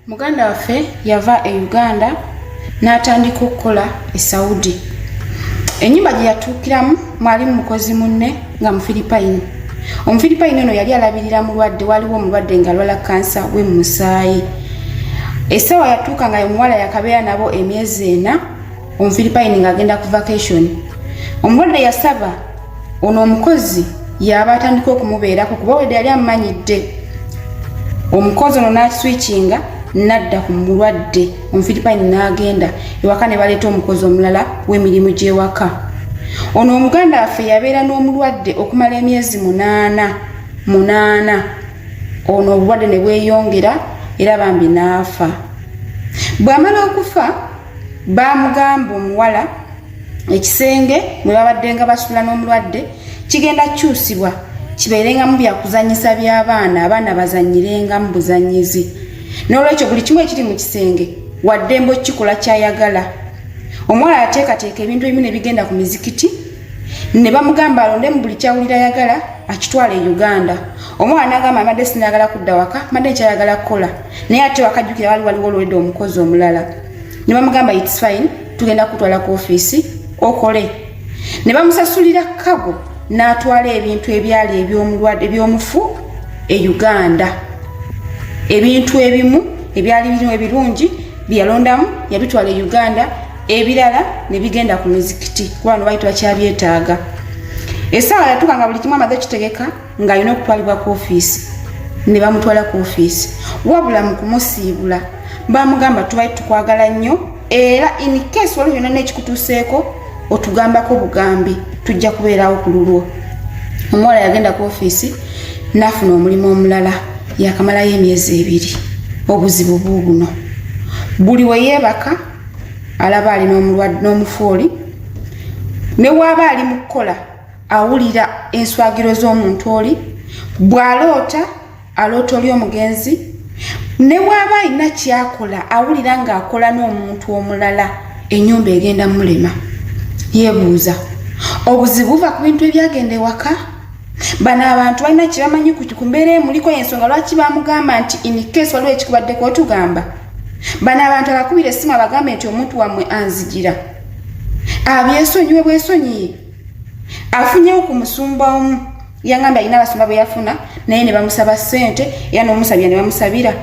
Muganda waffe yava e Uganda n'atandika okukola e Saudi. Ennyumba gye yatuukiramu mwalimu mukozi munne nga Mufiripayini. Omufiripayini ono yali alabirira mulwadde, waliwo omulwadde nga alwala kansa w'emusaayi. Essaawa yatuuka nga omuwala yakabeera nabo emyezi 4, Omufiripayini ng'agenda ku vacation. Omulwadde yasaba ono omukozi yaba atandika okumubeerako kuba wedde yali amumanyidde. Omukozi ono n'aswitchinga nadda ku mulwadde. Omufiripayini n'agenda ewaka ne baleeta omukozi omulala w'emirimu gy'ewaka. Ono omuganda waffe yabeera n'omulwadde okumala emyezi 8. Ono obulwadde ne bweyongera era bambi n'afa. Bw'amala okufa baamugamba omuwala ekisenge mwe babadde nga basula n'omulwadde kigenda kyusibwa kibeerengamu byakuzanyisa by'abaana, abaana bazanyirengamu buzanyizi. N'olwekyo buli kimu ekiri mu kisenge waddembo kikola kyayagala. Omuwala yateekateeka ebintu ebimu ne bigenda ku mizikiti ne bamugamba alonde mu buli kyawulira yagala akitwale e Uganda. Omwana n'agamba amadde sinayagala kudda waka, amadde kyayagala kukola. Naye ate wakajjukira waliwo olwedde omukozi omulala. Ne bamugamba it's fine, tugenda kutwala ku ofiisi okole. Ne bamusasulira kago n'atwala ebintu ebyali eby'omufu e Uganda. Ebintu ebimu ebyali birimu ebirungi byalondamu yabitwala e Uganda, ebirala ne bigenda ku mizikiti kuba no bayitwa kyabyetaaga. Essaawa yatuuka nga buli kimu amaze kitegeka nga alina okutwalibwa ku ofiisi. Ne bamutwala ku ofiisi. Wabula mu kumusiibula bamugamba tubaye tukwagala nnyo era in case waliwo byonna n'ekikutuuseeko otugambako bugambi tujja kubeerawo ku lulwo. Omuwala yagenda ku ofiisi n'afuna omulimu omulala yakamalayo emyezi 2. Obuzibu buubuno buli we yeebaka alaba ali n'omufooli, ne waaba ali mu kukola awulira enswagiro z'omuntu oli, bw'aloota aloota oli omugenzi, ne waaba alina kyakola awulira ng'akola n'omuntu omulala, ennyumba egenda mulema. Yeebuuza obuzibu buva ku bintu ebyagenda ewaka? Bano abantu balina kye bamanyi ku mbeera emuliko y'ensonga lwaki bamugamba nti in case waliwo ekikubaddeko otugamba. Bano abantu abakubira essimu abagambe nti omuntu wammwe anzigira. Abyesonyiwe bwesonyiye. Afunyewo ku musumba omu yangamba alina abasumba bwe yafuna naye ne bamusaba ssente era n'omusabira ne bamusabira